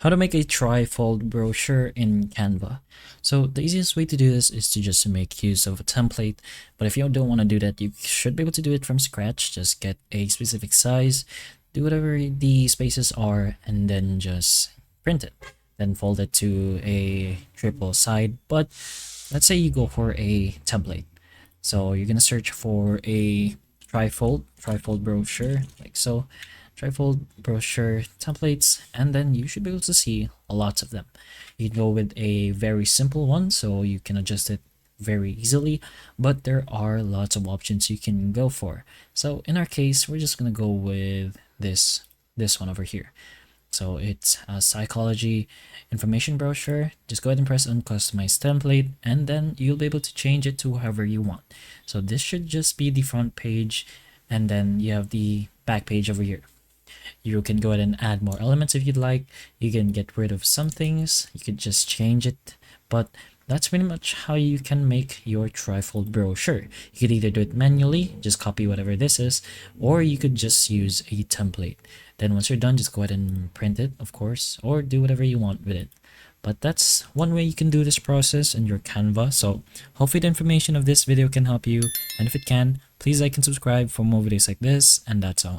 How to make a trifold brochure in Canva. So the easiest way to do this is to just make use of a template, but if you don't want to do that, you should be able to do it from scratch. Just get a specific size, do whatever the spaces are, and then just print it. Then fold it to a triple side, but let's say you go for a template. So you're gonna search for a trifold brochure, like so, trifold brochure templates, and then you should be able to see lots of them. You can go with a very simple one, so you can adjust it very easily, but there are lots of options you can go for. So in our case, we're just gonna go with this one over here. So it's a psychology information brochure. Just go ahead and press on customize template, and then you'll be able to change it to however you want. So this should just be the front page, and then you have the back page over here. You can go ahead and add more elements if you'd like. You can get rid of some things. You could just change it, but that's pretty much how you can make your trifold brochure. You could either do it manually, just copy whatever this is, or you could just use a template. Then once you're done, just go ahead and print it, of course, or do whatever you want with it. But that's one way you can do this process in your Canva. So hopefully the information of this video can help you, and if it can, please like and subscribe for more videos like this, and that's all.